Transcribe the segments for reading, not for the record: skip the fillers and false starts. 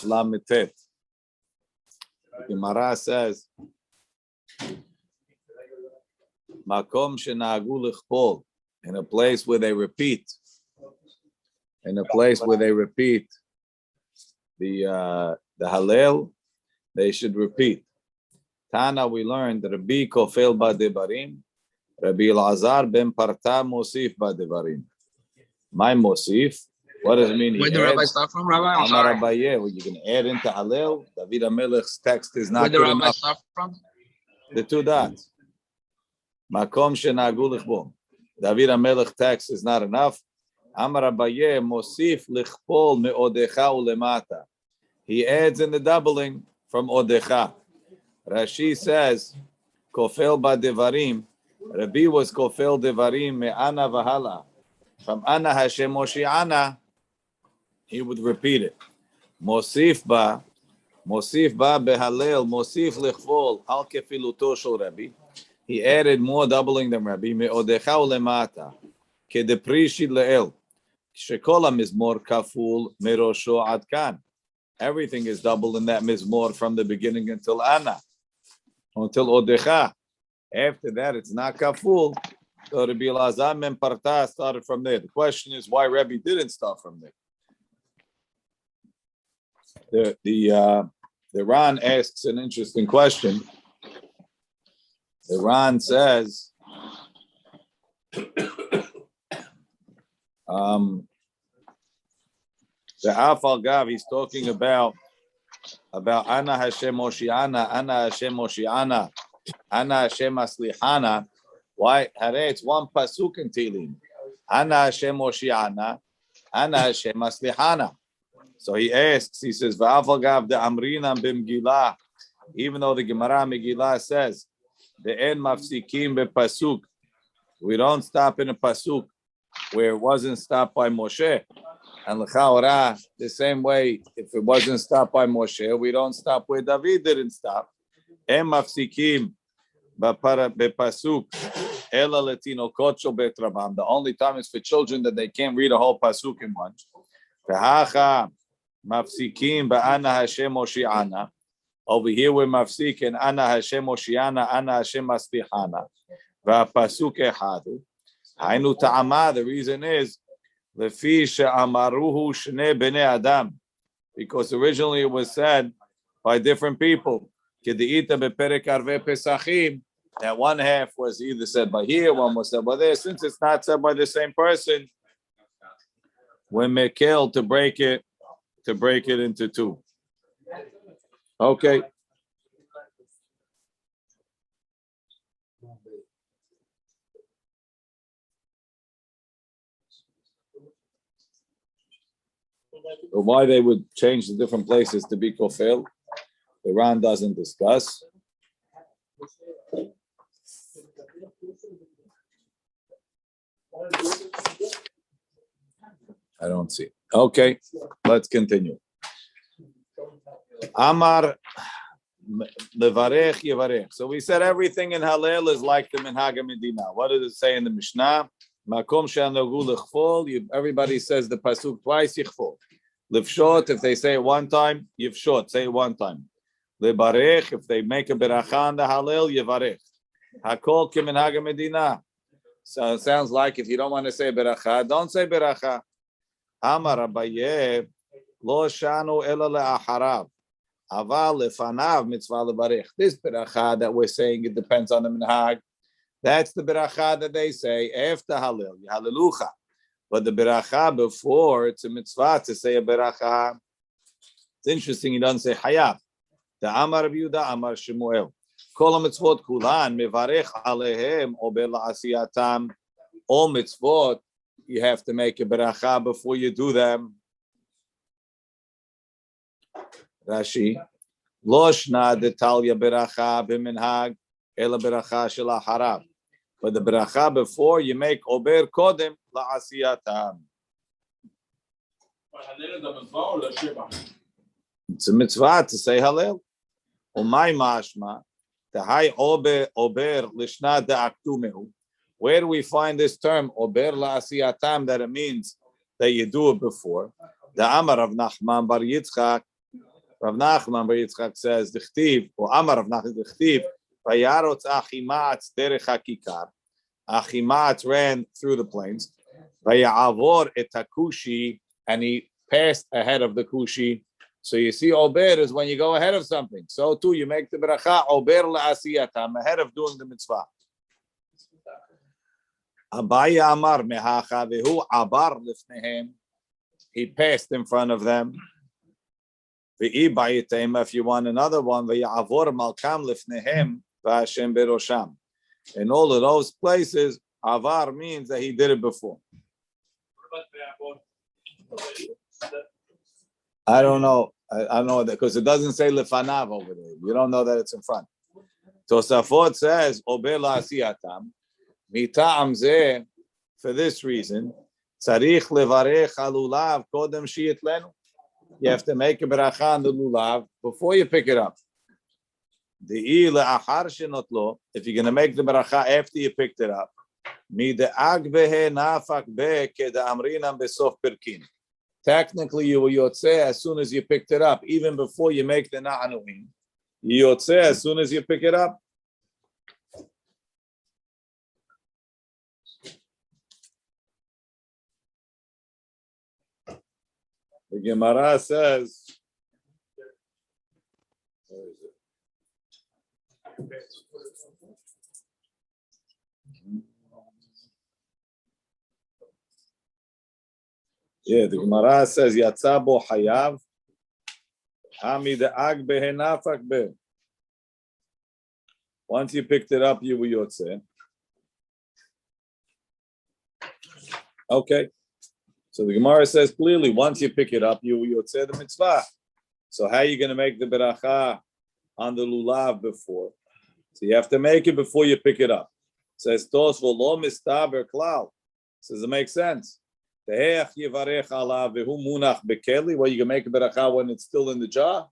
Lamitet. The Gemara says, Makom shenagu lichpol, in a place where they repeat. In a place where they repeat the Hallel, they should repeat. Tana, we learned that Rabbi kofel badevarim, Rabbi Elazar ben Parta mosif badevarim. My mosif, what does it mean? Where did the Rabbi start from, Rabbi? I'm sorry. Rabbi, yeah, well, you can add into Hallel. David HaMelech's text is not Where did the good Rabbi enough. start from? The two dots. Makom shenagu lichpol. David HaMelech text is not enough. Amar Abaye mosif lichpol meodecha ulemata. He adds in the doubling from odecha. Rashi says, kofel badevarim. Rabbi was kofel devarim me'ana v'hala. From ana Hashem Moshi'ana, he would repeat it. Mosif ba behalel, mosif lichpol al kefiluto shel Rabbi. He added more doubling than Rabbi. Me'odecha ulemata. Kedeprishi le'el. Shekola mizmor kaful merosho ad kan. Everything is double in that mizmor from the beginning until ana, until odecha. After that, it's not kaful. So Rabbi Elazar ben Parta started from there. The question is why Rabbi didn't start from there. The Ran asks an interesting question. The Ran says, the Afal Gav, he's talking about Ana Hashem Moshi'ana, Ana Hashem Moshi'ana, Ana Hashem Aslihana. Why? Hare, it's one pasuk in Tehillim. Ana Hashem Moshi'ana, Ana Hashem Aslihana. So he asks, he says, V'Afal Gav de Amrina b'Mgilah. Even though the Gemara Megillah says, the en mafsikim b'pasuk, we don't stop in a pasuk where it wasn't stopped by Moshe. And l'chaora, the same way, if it wasn't stopped by Moshe, we don't stop where David didn't stop. Em mafsikim b'pasuk ela letinokot shel bet rabam. The only time is for children that they can't read a whole pasuk in one. V'hacha mafsikim ba'ana Hashem Moshi'ana. Over here we're mafsik and ana Hashem Moshi'ana, ana Hashem Aslihana. V'pasuk echadu. Hainu ta'ama. The reason is Lefi she'amaruhu shnei bnei Adam, because originally it was said by different people. Kedeita beperek arvei pesachim. That one half was either said by here, one was said by there. Since it's not said by the same person, we're mekel to break it into two. Okay. So why they would change the different places to be kofel, the Ran doesn't discuss. I don't see. Okay, let's continue. Amar levarech yevarech. So we said everything in Hallel is like the Minhag Medina. What does it say in the Mishnah? Makom she'anagu lichfol. Everybody says the pasuk twice. Yichfol. Livshot, if they say it one time, yivshot, say it one time. Lebarech, if they make a beracha on the Hallel, yevarech. Hakol keminhag Medina. So it sounds like if you don't want to say beracha, don't say beracha. Amar Abaye, lo shanu ela le'acharav. Aval lefanav mitzvah lebarech. This beracha that we're saying, it depends on the minhag. That's the beracha that they say after Hallel, Hallelujah. But the beracha before, it's a mitzvah to say a beracha. It's interesting, he doesn't say hayav. The Amar Rabbi Yehuda, Amar Shemuel. Kol mitzvot kulan mevarech alehem ober la'asiyatam. All mitzvot, you have to make a beracha before you do them. Rashi. Lo shna detalya beracha b'minhag ela beracha shel harav. But the beracha before you make ober kodem la'asiyatam. It's a mitzvah to say Hallel. Umay mashma tahai ober lishna de'aktumehu. Where do we find this term ober la'asiyatam that it means that you do it before? The Amar of Nachman bar Yitzchak Rav Nachman Bar Yitzchak says, "Dichtiv," or Amar Rav Nachman Dichtiv, "Vayarotz Achimatz derech hakikar." Achimatz ran through the plains. Vayavor et hakushi, and he passed ahead of the kushi. So you see, ober is when you go ahead of something. So too, you make the bracha ober la'asiyatam, ahead of doing the mitzvah. Abaya amar mehacha vehu abar lifnehem. He passed in front of them. If you want another one, v'yavor malkam lifnehem v'Hashem berosham. In all of those places, avar means that he did it before. I don't know. I know that because it doesn't say lefanav over there. You don't know that it's in front. Tosafot says ober la'asiyatam mita'am zeh. For this reason, tzarich levarech alulav kodem shiyitlenu. You have to make a bracha on the lulav before you pick it up. If you're going to make the bracha after you picked it up, technically you will yotzeh as soon as you picked it up, even before you make the na'anuim. You yotzeh as soon as you pick it up. The Gemara says, where is it? Yeah, the Gemara says, Yatsa bo hayav, hamid'ag behenafak be. Once you picked it up, you will yotzeh. Okay. So the Gemara says clearly, once you pick it up, you will yotzeh the mitzvah. So how are you going to make the beracha on the lulav before? So you have to make it before you pick it up. It says tos v'lo mistaber klal. Says it makes sense. Well, you can make a beracha when it's still in the jar.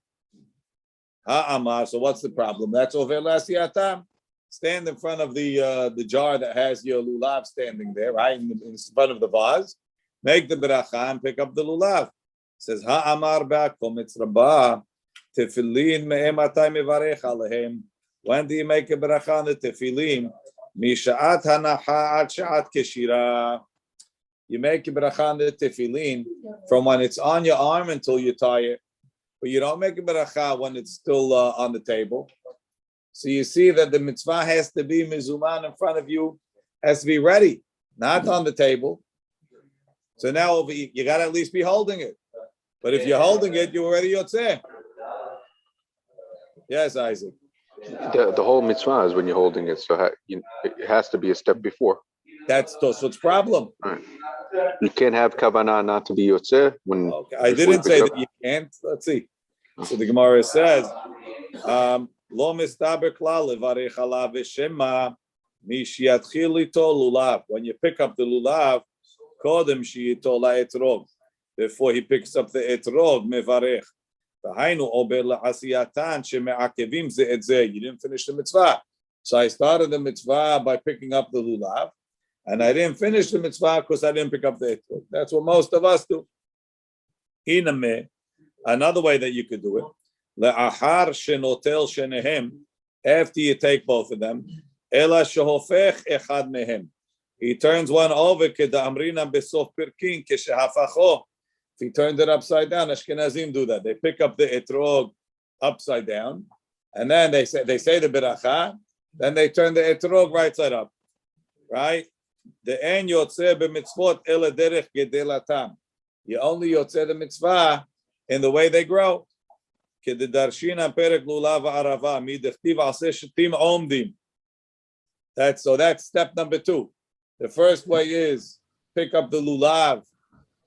So what's the problem? That's over la'asiyatam. Stand in front of the jar that has your lulav standing there, right in front of the vase. Make the beracha and pick up the lulav. It says ha'amar ba'kom it's Rabbi tefillin me'ematay mevarech alehem. When do you make a beracha on the tefillin? Misha'at hanacha ad sha'at keshira. You make a beracha on the tefillin from when it's on your arm until you tie it. But you don't make a beracha when it's still on the table. So you see that the mitzvah has to be mizuman in front of you, has to be ready, not on the table. So now you got to at least be holding it. But if you're holding it, you're already yotzeh. Yes, Isaac. The whole mitzvah is when you're holding it, so it has to be a step before. That's Tosfot's problem. Right. You can't have kavanah not to be yotzeh when. Okay. I didn't say that you can't. Let's see. So the Gemara says, "Lo mistaber klal levarech alav v'shema mishiatchil ito lulav." When you pick up the lulav, kodem shiyito la'etrog. Before he picks up the etrog, mevarech. V'hainu ober la'asiyatan sheme'akevim ze et ze. You didn't finish the mitzvah. So I started the mitzvah by picking up the lulav, and I didn't finish the mitzvah because I didn't pick up the etrog. That's what most of us do. Iname. Another way that you could do it, le'achar shenotel shenehem, after you take both of them, ela shehofech echad mehem. He turns one over keda'amrina besof pirkin keshehafacho. If he turned it upside down, Ashkenazim do that. They pick up the etrog upside down, and then they say the beracha, then they turn the etrog right side up, right? The en yotzeh b'mitzvot ela derech gedelatam. You only yotzeh the mitzvah in the way they grow. That's step number 2. The first way is pick up the lulav,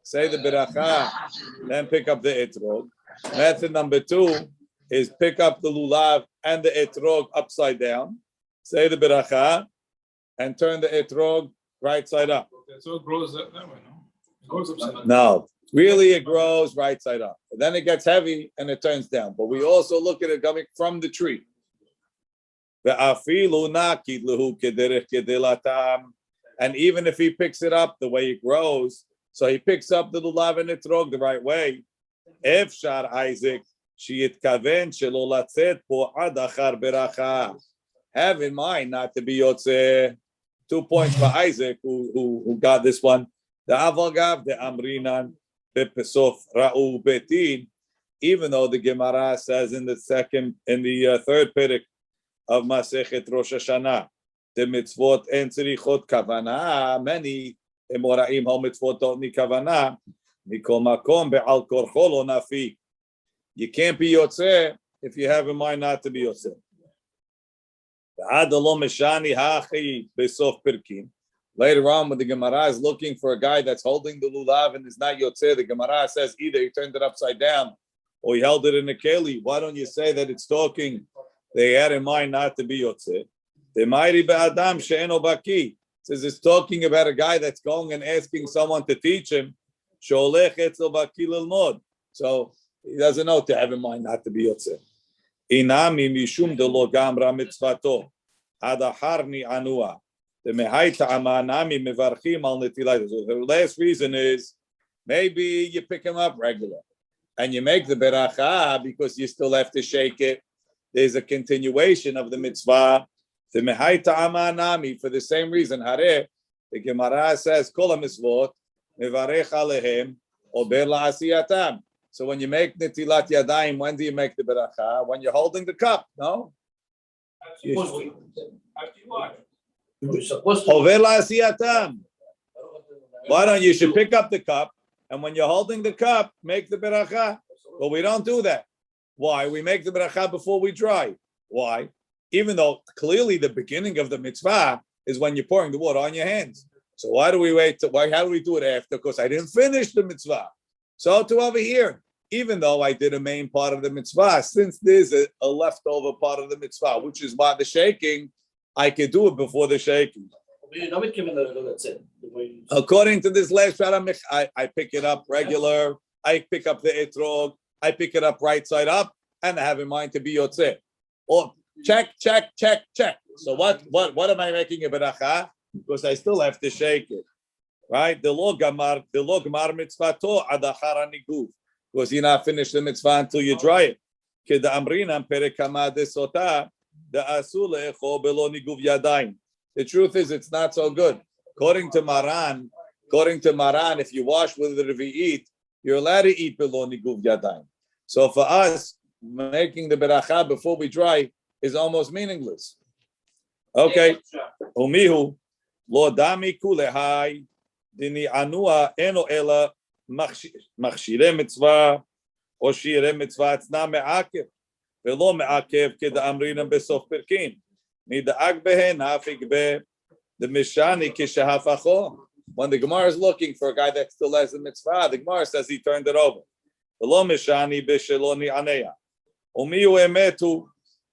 say the beracha, then pick up the etrog. Method number 2 is pick up the lulav and the etrog upside down, say the beracha, and turn the etrog right side up. So it grows that way, no? It goes upside down. No. Really, it grows right side up. And then it gets heavy and it turns down. But we also look at it coming from the tree. And even if he picks it up the way it grows, so he picks up the lulav and etrog the right way, Efshar Isaac, שיתכוון שלא לצאת פה עד אחר ברכה. Have in mind not to be yotze. 2 points for Isaac, who got this one. The Avalgav, the Amrinan, Bepesof, Ra'u, Betin, even though the Gemara says in the third perek of Masechet Rosh Hashanah, the mitzvot en tzrichot kavana, many emoraim hal mitzvot don't need kavana, mikol makom be'al korcho lo nafi. You can't be yotze if you have in mind not to be yotze. Later on, when the Gemara is looking for a guy that's holding the lulav and is not yotze, the Gemara says either he turned it upside down or he held it in a keli. Why don't you say that it's talking? They had in mind not to be yotze. The mighty be'adam she'eno baki says it's talking about a guy that's going and asking someone to teach him. She'olech etzel baki lilmod. So he doesn't know to have in mind not to be yotze. Inami mishum de lo gamra mitzvato adaharni anua. The mehaita amanami mevarchim al netilayt. So the last reason is maybe you pick him up regular and you make the beracha because you still have to shake it. There's a continuation of the mitzvah. The mehaita amanami for the same reason. Hare the Gemara says kol mitzvot mevarech alehem ober la'asiyatam. So when you make netilat yadayim, when do you make the beracha? When you're holding the cup, no? Over la'asiyatam. Why don't you should pick up the cup, and when you're holding the cup, make the beracha? But we don't do that. Why? We make the beracha before we dry. Why? Even though clearly the beginning of the mitzvah is when you're pouring the water on your hands. So why do we wait? How do we do it after? Because I didn't finish the mitzvah. So to over here, even though I did a main part of the mitzvah, since there's a leftover part of the mitzvah, which is by the shaking, I could do it before the shaking. According to this last paramich, I pick it up regular, I pick up the etrog, I pick it up right side up, and I have in mind to be yotzeh. Or check. So what am I making a beracha? Because I still have to shake it. Right? The lo gamar mitzvato adachar aniguv. Because you're not finished the mitzvah until you dry it. The truth is, it's not so good. According to Maran, if you wash with the Revi'it, you're allowed to eat below niguv yadayim. So for us, making the beracha before we dry is almost meaningless. Okay. Umihu lo dami kulehai dini anua eno ela machshire mitzvah or shire mitzvah. It's not me'akev velo me'akev keda amrinam besof perkin nida'ag behen hafig be the mishani kishahafacho. When the Gemara is looking for a guy that still has the mitzvah, the Gemara says he turned it over. Velo mishani besheloni aneya umiu emetu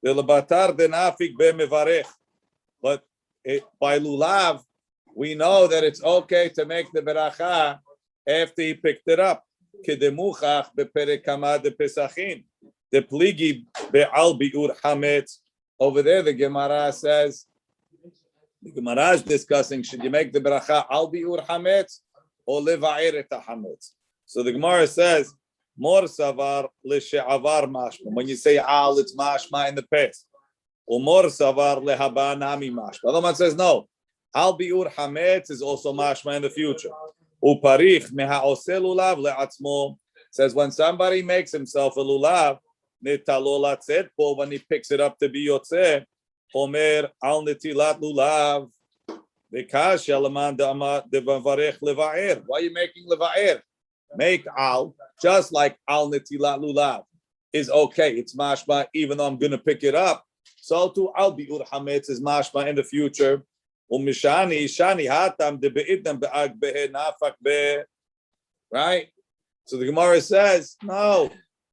v'lebatar denafig be mevarech. But by lulav, we know that it's okay to make the beracha after he picked it up. Kedemuchach beperek kama de pesachin. The pligi be'al bi'ur hametz. Over there, the Gemara says, the Gemara is discussing, should you make the beracha al bi'ur hametz or leva'ir et hametz? So the Gemara says, mor savar l'she'avar mashma. When you say al, it's mashma in the past. Umor savar lehaba nami mashma. The other one says no. Al biur hametz is also mashma in the future. Uparich mehaosel lulav le'atzmo says when somebody makes himself a lulav netalo latzet po when he picks it up to be yotzeh omer al netilat lulav v'kash yalaman devarech leva'er. Why are you making leva'er? Make al just like al netilat lulav is okay. It's mashma even though I'm going to pick it up. So to al biur hametz is mashma in the future. Umishani shani hatam de beidem be'ag behe nafak be. Right? So the Gemara says, no.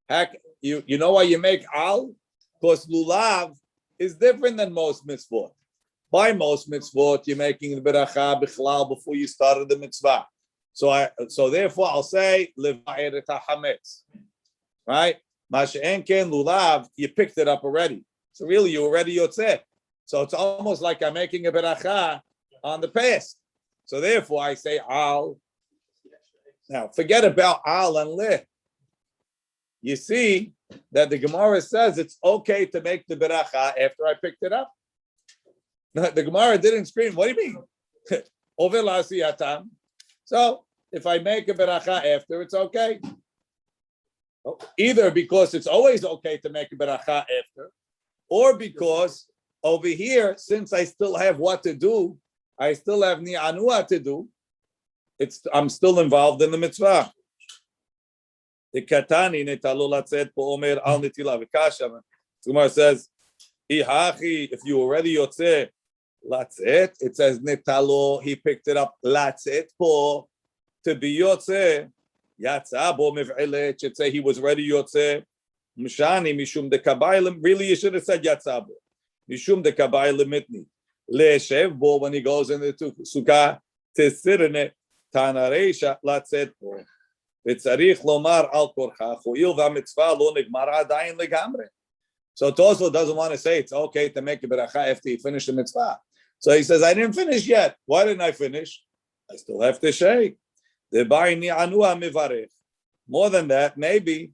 Heck, you know why you make al? Because lulav is different than most mitzvot. By most mitzvot, you're making the beracha bichlal before you started the mitzvah. So therefore, I'll say leva'er et hametz. Right? Masha'en ken lulav, you picked it up already. So really, you already yotzeh. So it's almost like I'm making a beracha on the past. So therefore, I say al. Now, forget about al and leh. you see that the Gemara says it's okay to make the beracha after I picked it up. The Gemara didn't scream, what do you mean? Over la'asiyatam. So if I make a beracha after, it's okay. Either because it's always okay to make a beracha after, or because over here, since I still have what to do, I still have ni'anua to do, I'm still involved in the mitzvah. The katani netalo latzet po omer al netila v'kasha. Gemara says, if you already yotzeh latzet, it says netalo, he picked it up latzet po, to be yotzeh, yatsa bo mev'elet, should say he was ready yotzeh, mishani mishum de kabaylim, really you should have said yatsa bo, mishum de kabaylim mitni, le'eshev bo, when he goes into sukkah, to sit in it, tana reisha latzet po. וצריך לומר על כורחה, הואיל והמצווה לא נגמר עדיין לגמרי. So Tosfot doesn't want to say it's okay to make a beracha after you finish the mitzvah. So he says, I didn't finish yet. Why didn't I finish? I still have to shake. More than that, maybe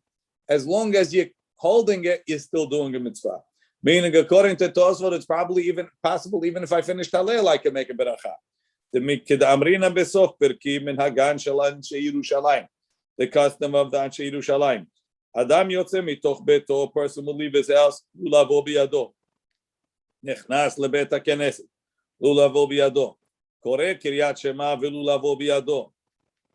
as long as you're holding it, you're still doing a mitzvah. Meaning, according to Tosfot, it's probably even possible, even if I finish Talel, I can make a beracha. The custom of the Anshe Yerushalayim. Adam yotze mitoch beto, a person will leave his house, lulavo biyado. Nechnas lebet hakeneset, lulavo biyado. Kore kiryat shema velulavo biyado.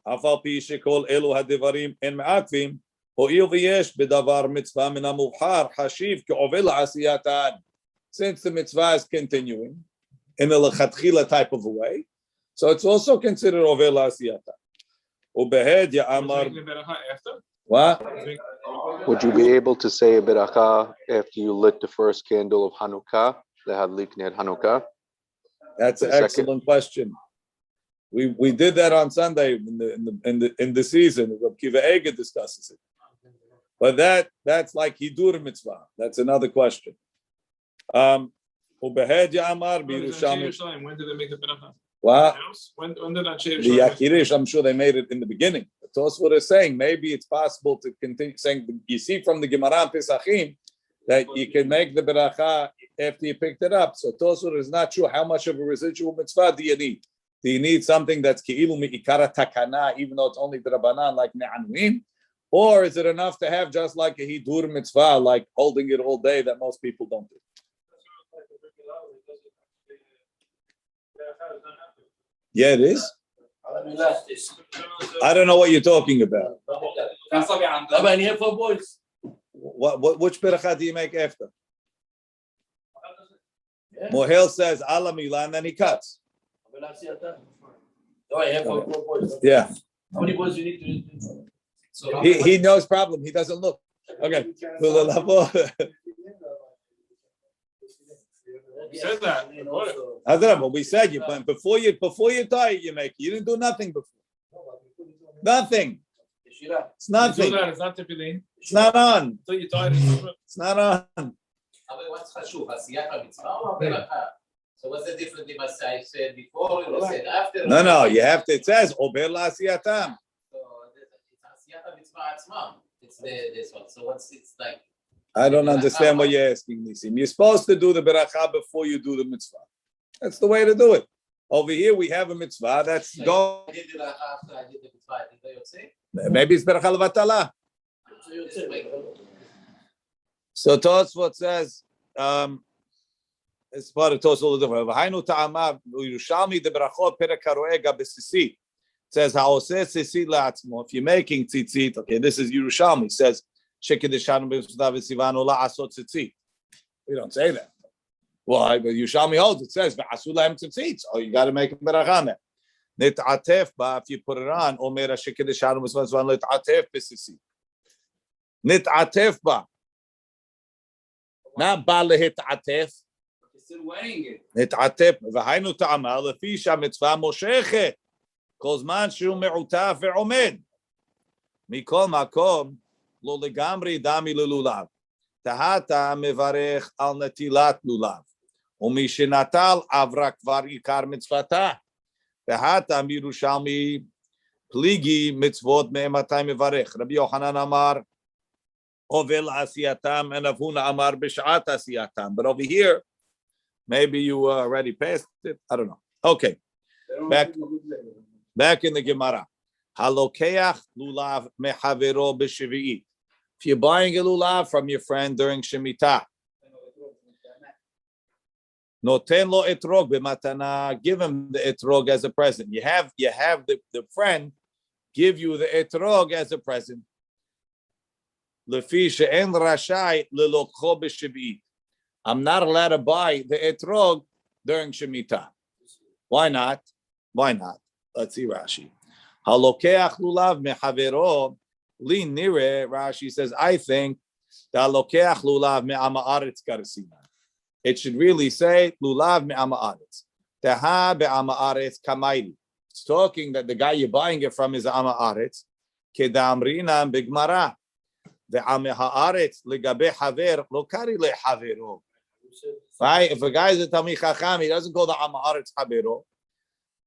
Afal pi shekol elu hadevarim en me'akvim, ho'il v'yesh bedavar mitzvah min ha'muchar, hashiv ke'ovel ha'asiyatan. Since the mitzvah is continuing in a lechatchila type of a way, so it's also considered ovel ha'asiyatan. What? Would you be able to say a beracha after you lit the first candle of Hanukkah, the Hadlik Ner Hanukkah? That's an excellent question. We did that on Sunday in the season. Rabbi Kiva Eger discusses it, but that's like Hidur mitzvah. That's another question. When did they make the beracha? What? When did that change? The Yakirish, I'm sure they made it in the beginning. But Tosfot is saying maybe it's possible to continue saying. You see from the Gemara Pesachim that you can make the beracha after you picked it up. So Tosfot is not sure how much of a residual mitzvah do you need. Do you need something that's ki'ilu mi'ikara takana, even though it's only the Rabbanan, like ne'anuim? Or is it enough to have just like a hidur mitzvah, like holding it all day that most people don't do? Yeah, it is. I don't know what you're talking about. Which beracha do you make after? Mohel says Allah Milah and then he cuts. Yeah. How many boys you need to? He knows problem. He doesn't look. Okay. We said that. I don't know, but we said you before you tie it, you make it. You didn't do nothing before. Nothing. It's nothing. It's not tefillin. It's not on. So you tied it. It's not on. So what's the difference if I said before or said after? No, you have to. It says Ober la'asiyatam. So it's mitzvah. It's this one. So it's like. I don't understand what you're asking, Nisim. You're supposed to do the beracha before you do the mitzvah. That's the way to do it. Over here we have a mitzvah that's go. I did the beracha after I did the mitzvah. Did you say? Maybe it's beracha levatala. So Tosfot says, it's part of Tosfot. V'hainu ta'amav Yerushalmi de berachot perek haroega b'sisi. It says ha'oseh sisi la'atzmo. If you're making tzitzit, okay, this is Yerushalmi. It says. We don't say that. Why? But Yerushalmi holds it says oh, you got to make a beracha. If you put it on, omer shekedeshanu b'svan net'atef b'sisi. Net'atef ba. Not ba lehit'atef. Still wearing it. Net'atef v'hainu ta'ama lefi shamitzvah moshechet kol zman shu me'utaf ve'omed mikol makom. Lo legamri dami lululav. Tahata mevarech al netilat lulav. Umishinatal avra kvar ikar mitzvata. Tahata Yerushalmi pligi mitzvot me'ematai mevarech. Rabbi Yochanan Amar Ovel asiyatam and Avuna amar b'shat asiyatam. But over here, maybe you already passed it. I don't know. Okay, back in the Gemara. Halokeach lulav mehavero b'shvi'it. If you're buying a lulav from your friend during Shemitah, noten lo etrog b'matana. Give him the etrog as a present. You have the friend give you the etrog as a present. Lefi she'en rashai lelokcho b'shvi'it. I'm not allowed to buy the etrog during Shemitah. Why not? Why not? Let's see Rashi. Halokeach lulav mehavero li nire. Rashi says, I think that halokeach lulav me'ama aretz karasina. It should really say lulav me'ama aretz. Teha be'ama aretz kamayli. It's talking that the guy you're buying it from is ama aretz. Kedamrina bigmara. The ama haaretz legabe haver lo kari le havero. Right? If a guy is a Talmid Chacham, he doesn't call the ama aretz havero.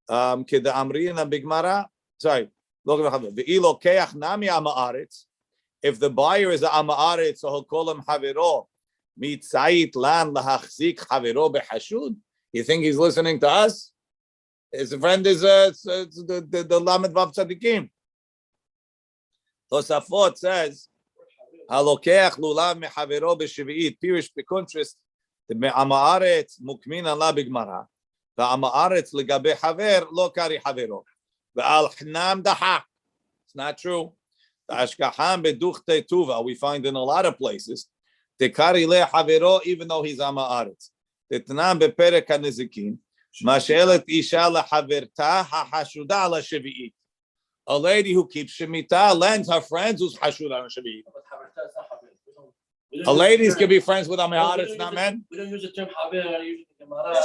Kedamrina bigmara. Sorry. Look at the ve'ilo keach nami ama aretz. If the buyer is a ama aretz, so he'll call him havero. Mitzayit lan lahachzik havero behashud. You think he's listening to us? His friend is the Lamed Vav Tzadikim. Tosafot says, "Halokeach lulav mehavero b'shvi'it." Pirish b'kontrast, the me'ama aretz mukmin ala b'gmara. The ama aretz legabe haver lo kari havero. The al chnam dahak. It's not true. The ashkacham beduchte tuva we find in a lot of places. The kari le havero even though he's ama aretz. The tnam beperek hanizikin. Mashelet isha lahaverta hahashuda ala shvi'it. A lady who keeps shemitah lends her friends who's hashuda ala shvi'it. A ladies can be friends with amei haaretz, not men. We don't use the term haber. Usually the Gemara.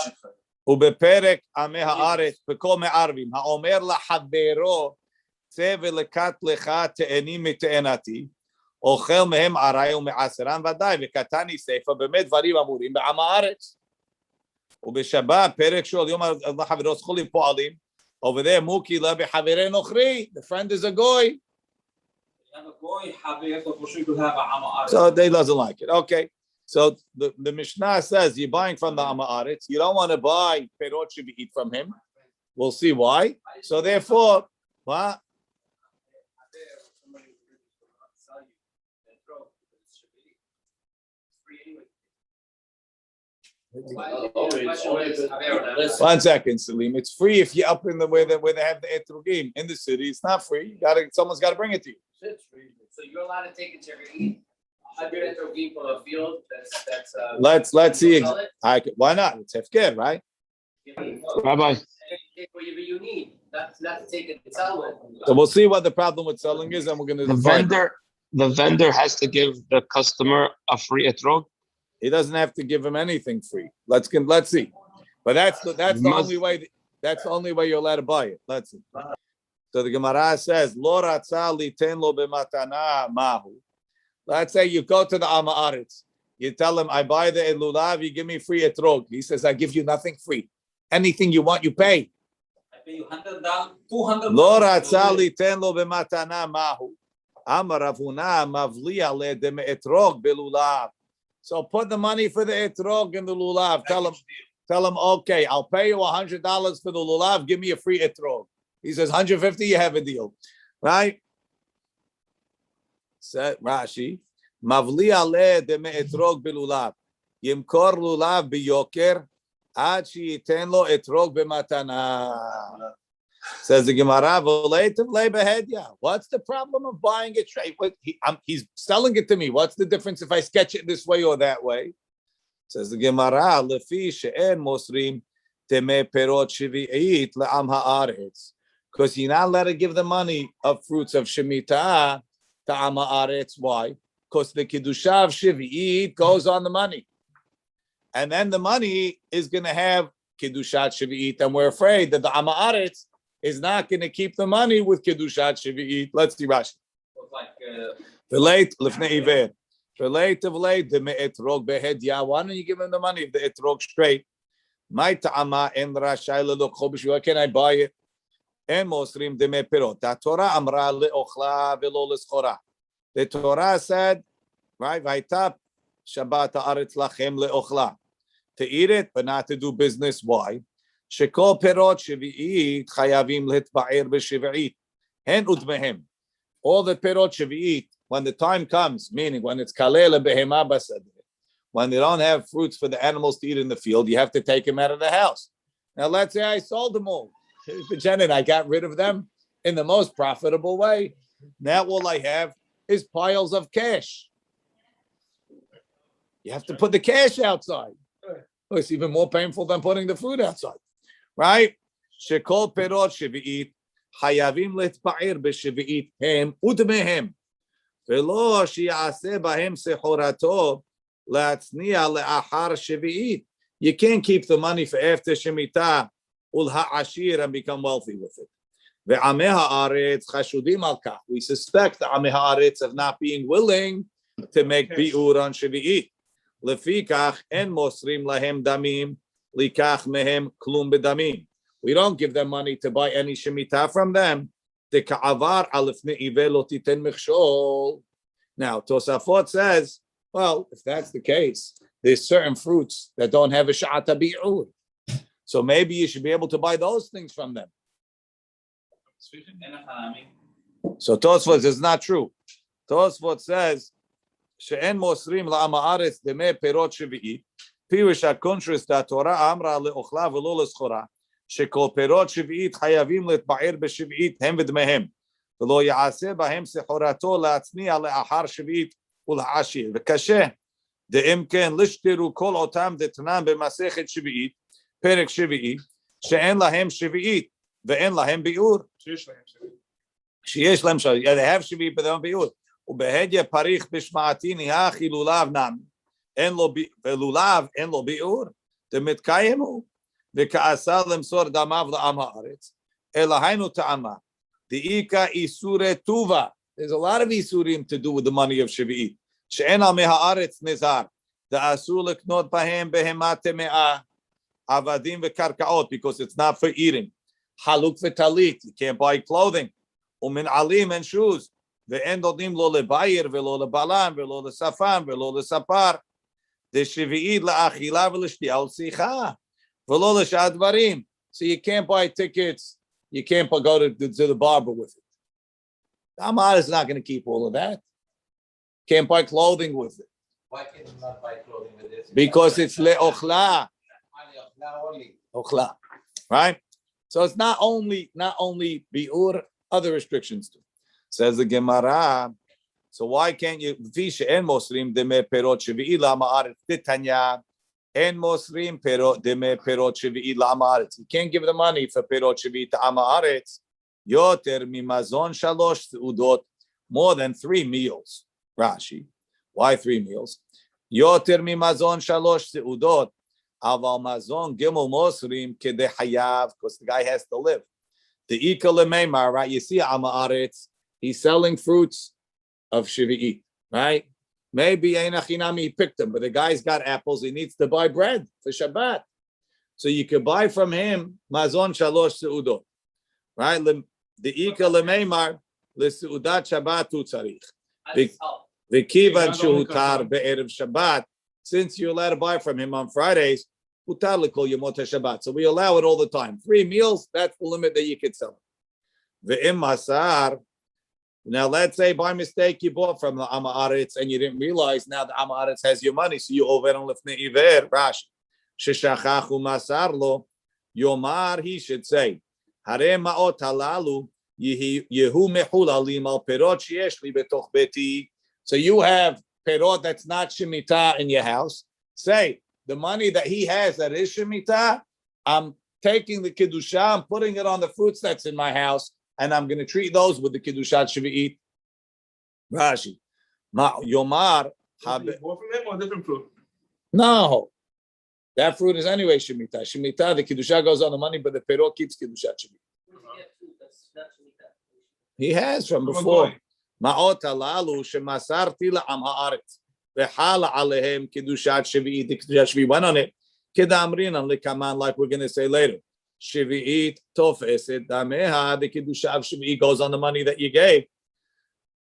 ובפרק עמי הארץ, בכל מערבים, האומר לחברו, צא ולקט לך תאנים מתאנתי, אוכל מהם ערי ומעשרם ודאי, וקטני ספר, באמת דברים אמורים בעם הארץ. ובשבת, פרק שואל, יום החברות זכולים פועלים, over there, מוקי לה בחברי נוכרי, the friend is a goy. So they doesn't like it. Okay. So the Mishnah says you're buying from the Ama'aretz. You don't want to buy perot shvi'it from him. We'll see why. So therefore, what? One second, Salim. It's free if you're up in the where they have the etrogim in the city. It's not free. Someone's got to bring it to you. So you're allowed to take it to eat. Haber etrogim from a field. Let's see. Why not? It's hefker, right? Rabbi. Take whatever you need, not to take it to sell it. So we'll see what the problem with selling is, and we're going to The vendor has to give the customer a free etrog. He doesn't have to give him anything free. Let's see. But that's the only way. That's the only way you're allowed to buy it. Let's see. So the Gemara says, "Lo ratza liten lo b'matana mahu." Let's say you go to the Ama'aretz. You tell him, "I buy the lulav. You give me free etrog." He says, "I give you nothing free. Anything you want, you pay." I pay you $100, $200. Lo ratza liten lo b'matana mahu. Amar Ravuna mavliya le dem etrog belulav. So put the money for the etrog in the lulav. Tell him, okay, I'll pay you $100 for the lulav. Give me a free etrog. He says, 150, you have a deal. Right? Said Rashi, Mavli ale de me etrog belulav. Yimkor lulav biyoker. Ad sheyiten lo etrog b'matana. Says the Gemara, what's the problem of buying it straight? He's selling it to me. What's the difference if I sketch it this way or that way? Says the Gemara, lefi she'en mosrim teme perot shvi'it le'am ha'aretz. Because you're not allowed to give the money of fruits of Shemitah to Am ha'aretz. Why? Because the Kiddusha of Shvi'it goes on the money. And then the money is going to have Kiddushat Shvi'it. And we're afraid that the Am ha'aretz is not going to keep the money with Kiddushat Shvi'it. Let's see Rashi. Relate lifnei iver. Relate of late the me'etrog behedya. Why don't you give him the money if the etrog straight? My ta'ama en rashai le'lokho b'shvil. Why can't I buy it? En mosrim de me'perot. The Torah amra le'ochla velo le'schora. The Torah said right? Vayta Shabbat haaretz lachem leochla. To eat it, but not to do business. Why? Shekol perot shevi'it chayavim litba'er b'shevi'it. Hen udmehem. All the perot shevi'it, when the time comes, meaning when it's kalel behema basadeh, when they don't have fruits for the animals to eat in the field, you have to take them out of the house. Now, let's say I sold them all. Pretending I got rid of them in the most profitable way. Now all I have is piles of cash. You have to put the cash outside. Oh, it's even more painful than putting the food outside, right? Shekol perot shevi'it hayavim litba'ir b'shevi'it hem udmehem velo shi'aseh bahem sechorato la'atzniya le'achar shevi'it. You can't keep the money for after shemitah ul ha'ashir and become wealthy with it. Ve'ameh ha'aretz chashudim al kach. We suspect the ameh ha'aretz of not being willing to make bi'ur on shevi'it. Lefikach en mosrim lahem damim likach mehem klum bedamim. We don't give them money to buy any shemitah from them. The ka'avar alif ne'ive lo titen mechshol. Now Tosafot says, well, if that's the case, there's certain fruits that don't have a sha'ata bi'ur. So maybe you should be able to buy those things from them. So Tosfot is not true. Tosfot says, she'en mosrim la'am ha'aretz demei perot shevi'it, pirush ha'kontras da'torah amra le'ochla v'lo le'schora, shekol perot shevi'it chayavim letba'ir b'shevi'it hem v'dmehem, v'lo ya'aseh bahem sechorato la'atzniya le'achar shevi'it ul'ashir. V'kasheh, de'im ken lishtiru kol otam detnan b'masechet shevi'it, perek shevi'it, she'en lahem shevi'it, ve'en lahem bi'ur. Sheyesh lahem shevi'it. They have shevi'it, but they don't bi'ur. ובהדיה פריך בשמעתי נהיה חילוליו נם, ולוליו אין לו ביאור, דמתקיים הוא, וכעשה למסור דמיו לעם הארץ, אלא היינו טעמה, דאיקה איסורי טובה. There's a lot of isurim to do with the money of Shevi'it. שאין על מהארץ נזר, דאסור לקנות בהם בהמה טמאה, עבדים וקרקעות, because it's not for eating. חלוק וטלית, you can't buy clothing. ומנעלים and shoes. ואין נותנים לו לבאיר ולא לבלם ולא לשפם ולא לספר. דשביעית לאכילה ולשתייה ולשיחה ולא לשאר דברים. So you can't buy tickets, you can't go to the barber with it. The Amar is not going to keep all of that. Can't buy clothing with it. Why can you not buy clothing with this? Because it's le'ochla. Ochla. Right? So it's not only bi'ur, other restrictions too. Says the Gemara, so why can't you? Fisha en mosrim deme perot shevi'i la'ma'aretz titanya en mosrim perot deme perot shevi'i la'ma'aretz. You can't give the money for perot shevi'i to ama'aretz. Yoter mimazon shalosh udot, more than 3 meals. Rashi, why 3 meals? Yoter mimazon shalosh udot, aval mazon gimel mosrim kede hayav, because the guy has to live. The ikal lemeimar, right? You see ama'aretz. He's selling fruits of Shevi'it, right? Maybe he picked them, but the guy's got apples. He needs to buy bread for Shabbat. So you could buy from him mazon shalosh seudot, right? The ika lemeimar leseudat Shabbat utzarich. V'kivan shehutar be'erev Shabbat. Since you're allowed to buy from him on Fridays, utar lekol yomot Shabbat. So we allow it all the time. 3 meals, that's the limit that you could sell. Ve'im masar. Now, let's say by mistake you bought from the Amaretz and you didn't realize now the Amaretz has your money, so you over on lifnei iver. Rashi, sheshachachu masarlo, yomar, he should say, hare ma'ot halalu yehu mechulalim al perot sheyesh li betoch beti. So you have perot that's not shemitah in your house. Say the money that he has that is shemitah, I'm taking the kedusha, I'm putting it on the fruits that's in my house. And I'm going to treat those with the Kiddushat Shevi'it. Rashi. Yomar. More from him or different fruit? No. That fruit is anyway Shemitah. Shemitah, the Kiddushat goes on the money, but the Perot keeps Kiddushat Shevi'it. He has from before. Ma'ot halalu shemasarti la'am ha'aretz. Ve'hala alehem Kiddushat Shevi'it. The Kiddushat Shevi'it went on it. Kedamrinan lekaman, like we're going to say later. Shevi'it tofeset dameha, the Kiddusha of Shevi'it goes on the money that you gave.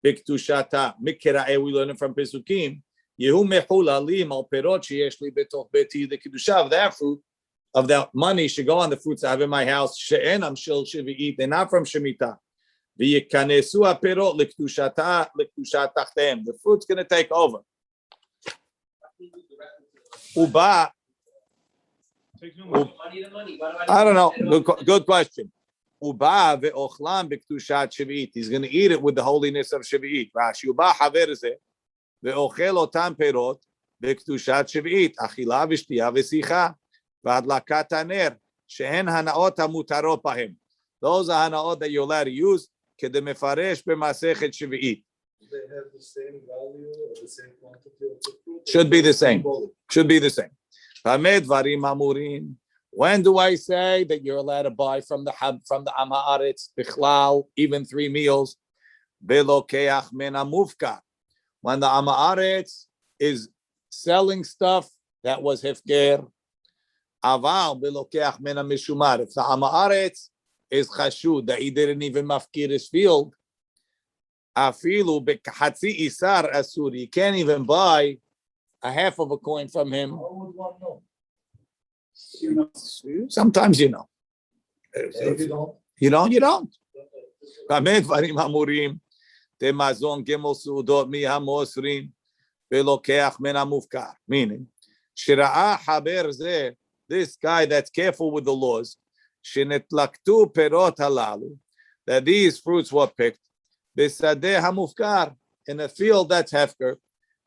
Biktushata, Mikira'e, we learn it from Pesukim. יהיו מחוללים על פירות שיש לי בתוך ביתי לקדושה, of that fruit, of that money should go on the fruits I have in my house, שאינם של שביעית, they're not from Shemitah. וייכנסו הפירות לקדושת תחתיהם. The fruit's going to take over. הוא בא, I don't know, good question. הוא בא ואוכלם בקדושת שביעית. He's going to eat it with the holiness of שביעית. רש"י, הוא בא חבר זה, ואוכל אותם פירות בקדושת שביעית, אכילה ושתייה ושיחה, והדלקת הנר, שהן הנאות המותרות בהם. Those are הנאות that you're allowed to use, כדי מפרש במסכת שביעית. They have the same value or the same quantity of the fruit? Should be the same. Should be the same. במה דברים אמורים? When do I say that you're allowed to buy from the Am Haaretz, Bichlal, even 3 meals? Belokeach min hamufka. When the Am Haaretz is selling stuff that was hefker, aval belokeach min hamishumar. If the Am Haaretz is chashud that he didn't even mafkir his field, afilu bekhatzi isar asur. You can't even buy a half of a coin from him. How would one know? Sometimes you know. If you don't. You don't, you don't. במה דברים אמורים? תמזון גמל סעודות מהמוסרים ולוקח מן המופקר. Meaning, שראה חבר זה, this guy that's careful with the laws, שנתלקטו פירות הללו, that these fruits were picked, בשדה המופקר, in a field that's hefker,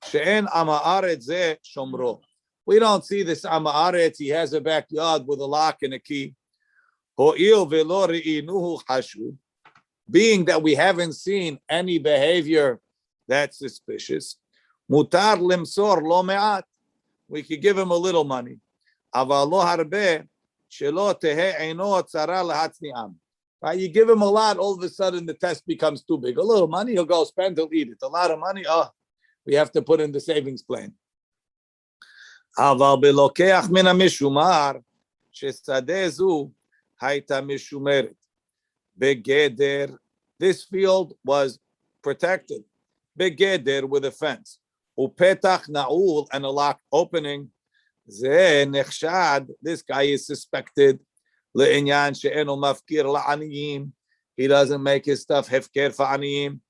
שאין עם הארץ זה שומרו. We don't see this Am Haaretz, he has a backyard with a lock and a key. הואיל ולא ראינוהו חשוד, being that we haven't seen any behavior that's suspicious, mutar limsor lo me'at. We could give him a little money. Aval lo harbe, shelo tehe eino tzara lahatzni'am. Right? You give him a lot, all of a sudden the test becomes too big. A little money, he'll go spend, he'll eat it. A lot of money, we have to put in the savings plan. Aval belokeach min hamishumar, shesade zu hayta mishumeret. Begeder, this field was protected. Begeder, with a fence. Upetach na'ul, and a locked opening. Ze nechshad, this guy is suspected. Le'inyan she'enu mafkir la'aniyim. He doesn't make his stuff hefker fa'aniyim.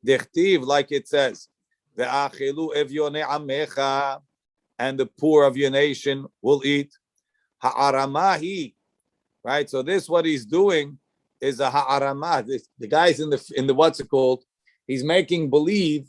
Dichtiv, like it says, ve'achilu evyonei amecha, and the poor of your nation will eat. Ha'aramahi, right? So this, what he's doing is a ha'aramah. The guy's in the what's it called? He's making believe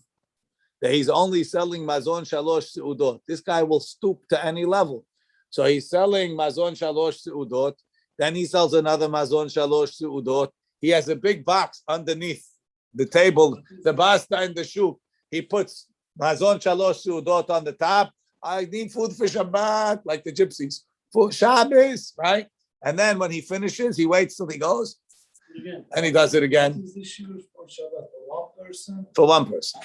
that he's only selling mazon shalosh seudot. This guy will stoop to any level. So he's selling mazon shalosh seudot. Then he sells another mazon shalosh seudot. He has a big box underneath the table, the basta in the shuk. He puts mazon shalosh seudot on the top. I need food for Shabbat, like the gypsies. For Shabbos, right? And then when he finishes, he waits till he goes. And he does it again. Is this shoes for Shabbat for one person? For one person.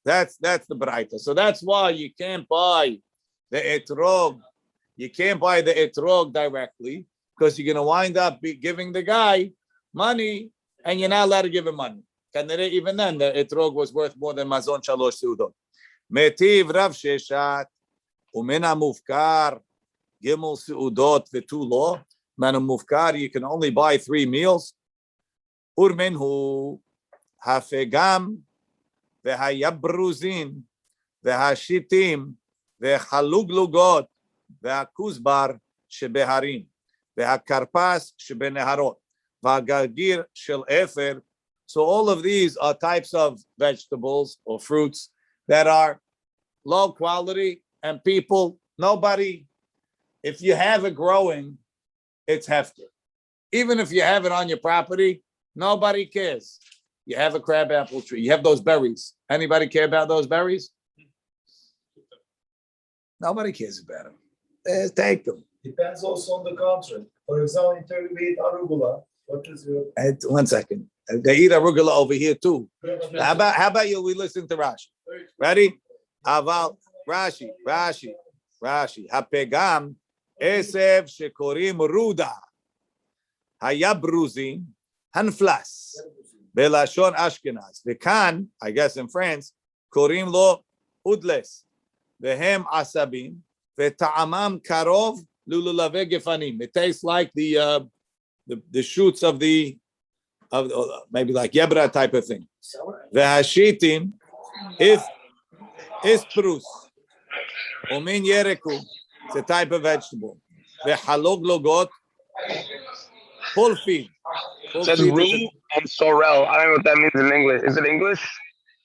That's the Braita. So that's why you can't buy the etrog. You can't buy the etrog directly because you're going to wind up giving the guy money and you're not allowed to give him money. Even then, the etrog was worth more than mazon shalosh seudot. Metiv Rav Sheshat umena mufkar gimel seudot v'tu lo. Man mufkar, you can only buy 3 meals. Urmenhu hafegam v'hayabruzin v'hashitim v'haluglugot v'hakuzbar shebeharim v'hakarpas shebeneharot v'hagagir shel efer. So all of these are types of vegetables or fruits that are low quality, and people, nobody, if you have it growing, it's hefker. Even if you have it on your property, nobody cares. You have a crabapple tree. You have those berries. Anybody care about those berries? Nobody cares about them. Take them. Depends also on the country. For example, in Turkey, we eat arugula. What is your... 1 second. They eat arugula over here too. How about you? We listen to Rashi. Ready? Aval Rashi. Hapegam esev shekorim ruda. Hayabruzin hanflas. Belashon Ashkenaz. Vekan, I guess in France, korim lo udles. Vehem asabim. Veta'amam karov lululave gefanim. It tastes like the shoots of maybe like yebra type of thing. Vehashitim is prus. Umin yereku. It's a type of vegetable. Vehalog logot pulfi. It says roux and sorrel. I don't know what that means in English. Is it English?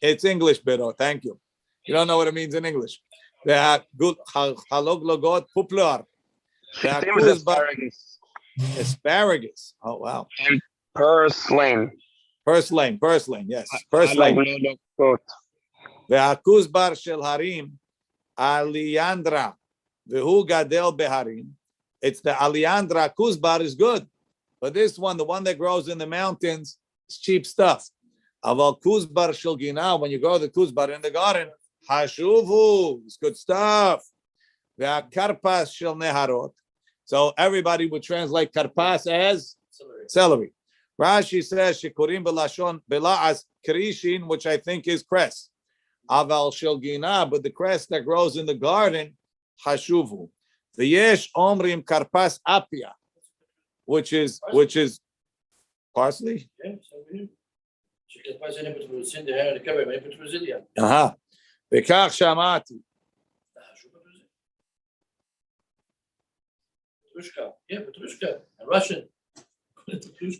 It's English, Beto. Thank you. You don't know what it means in English. Halog logot puplar. Same as asparagus. Asparagus. Oh wow. And purslane. Purslane. Yes. Purslane. Ve'akuzbar shel harim aliandra vehu gadel beharim. It's the aliandra. Kuzbar is good, but this one, the one that grows in the mountains, is cheap stuff. Aval kuzbar shel gina. When you grow the kuzbar in the garden, hashuvu, it's good stuff. Ve'akarpas shel neharot. So everybody would translate karpas as celery. Rashi says shekurim belashon bela'as krishin, which I think is cress. Aval shel gina, but the cress that grows in the garden, hashuvu. V'yesh omrim karpas apia, which is parsley. V'kach shamati. Petrushka, Russian.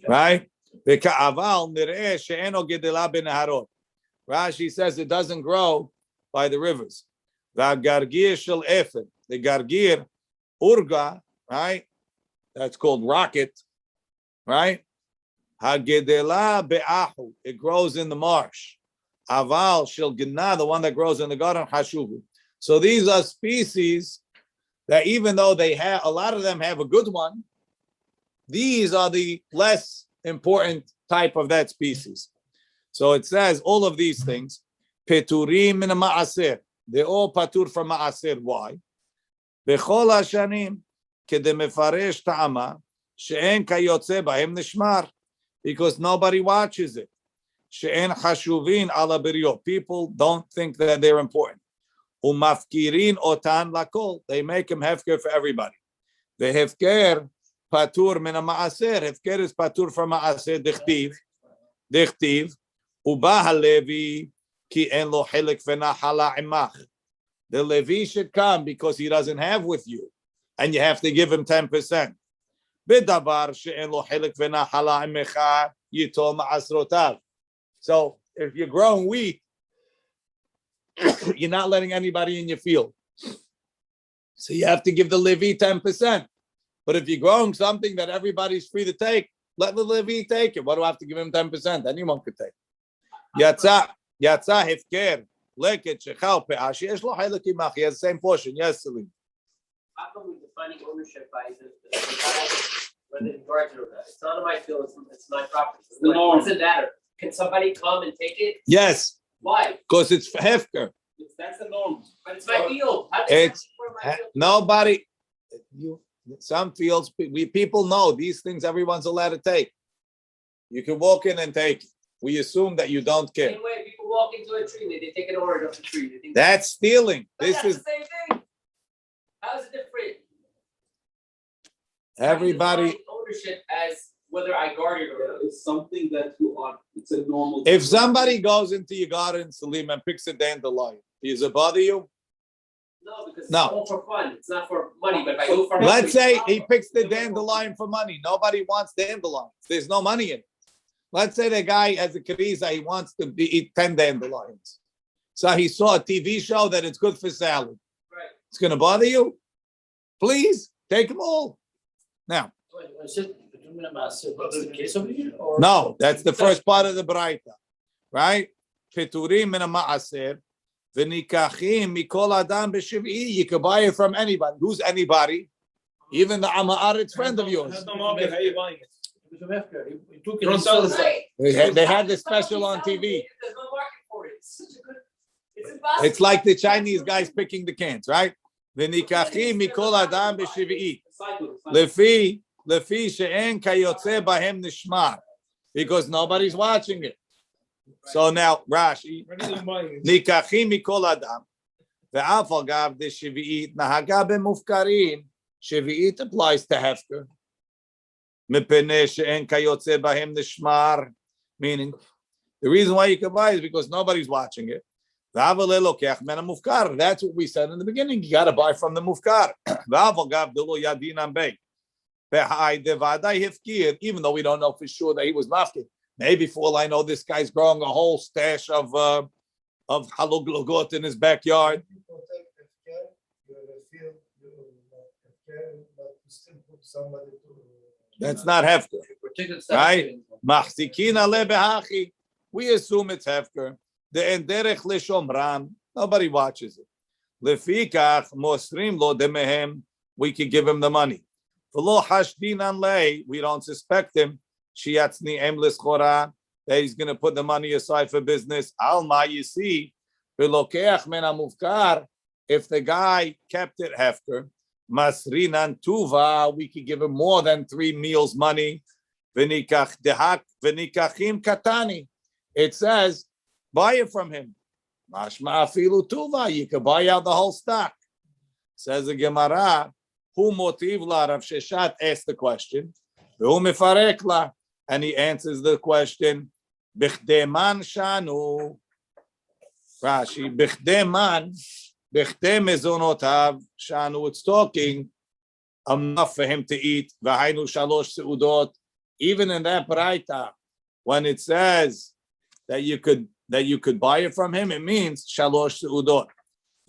Right? Rashi says it doesn't grow by the rivers. The gargir, urga, right? That's called rocket, right? It grows in the marsh. Aval shel gina, the one that grows in the garden, hashuvu. So these are species that even though they have, a lot of them have a good one, these are the less important type of that species. So it says all of these things, peturim min ma'aser, they all patur from ma'aser. Why? Bechol hashanim kedemefaresh ta'ama she'en kayotze b'hem nishmar, because nobody watches it. She'en chashuvin ala biryo. People don't think that they're important. Umafkirin otan lakol. They make him hefker for everybody. The hefker patur min ma'aser. Hefker is patur from ma'aser. Dichtiv. Uba halevi ki en lo hilek v'nahala imach. The Levi should come because he doesn't have with you, and you have to give him 10%. Bidavar she'en lo hilek v'nahala imecha yitol ma'asrotav. So if you're growing wheat, you're not letting anybody in your field. So you have to give the Levi 10%. But if you're growing something that everybody's free to take, let the Levi take it. What do I have to give him 10%? Anyone could take. Yatsa hefker leket shechal pe'ash yesh lo halak imach. He has the same portion. Yes, Salim. How come we're defining ownership by the whether it's garden or not? It's not on my field. It's my property. What does it matter? Can somebody come and take it? Yes. Why? Because it's hefker. That's the norm. But it's my field. It's nobody. Some fields, people know these things. Everyone's allowed to take. You can walk in and take it. We assume that you don't care. Same way people walk into a tree, they take an orange off the tree. They think that's stealing. That's the same thing. How is it different? Everybody. Ownership as whether I guard it or not. It's something that you are. It's a normal. If somebody goes into your garden, Salim, and picks a dandelion, does it bother you? No, because it's all for fun. It's not for money. But if I go for let's say he picks the dandelion for money. Nobody wants dandelions. There's no money in it. Let's say the guy has a keriza, he wants to eat 10 dandelions. So he saw a TV show that it's good for salad. Right. It's going to bother you? Please, take them all. Now. No, that's the first part of the Braita. Right? Peturim min ma'aser, v'nikachim mikol adam b'shiv'i. You can buy it from anybody. Who's anybody? Even the Ama'aretz friend of yours. They had this special on TV. There's no market for it. It's impossible. It's like the Chinese guys picking the cans, right? V'nikachim mikol adam b'shiv'i. Lefi she'en kayotze bahem nishmar. Because nobody's watching it. So now Rashi, Ready to buy it. ניקחים מכל אדם, ואף על גב דשביעית נהגה במופקרים, שביעית applies to hefker, מפני שאין כיוצא בהם נשמר, meaning, the reason why you can buy is because nobody's watching it. ואף על לוקח מן המופקר, that's what we said in the beginning, you got to buy from the מופקר. ואף על גב דלא ידינם בי, והי דוודאי הפקיר, even though we don't know for sure that he was mafkir. Maybe for all I know, this guy's growing a whole stash of haluglugot in his backyard. You protect healthcare, you have a field, you have healthcare, but you still put somebody to. That's not hefker, Protected right? Machzikin ale behachi. We assume it's hefker. The enderech lishomran. Nobody watches it. Lefikach mosrim lo demehem. We could give him the money. V'lo hashdinan lei. We don't suspect him. Shiatzni emlis chora. That he's going to put the money aside for business. Alma, you see, v'lokeach men hamufkar. If the guy kept it hefker, masrinan tuva, we could give him more than 3 meals money. V'nikach dehak v'nikachim katani. It says, buy it from him. Mashma afilu tuva. You could buy out the whole stock. Says the Gemara, hu motiv la. Rav Sheshat asked the question. V'hu mefarek la. And he answers the question, Bichdei man shanu. Rashi, Bichdei man, Bichdei mezonotav shanu. It's talking enough for him to eat. V'hainu shalosh seudot. Even in that paraita, when it says that you could buy it from him, it means shalosh seudot.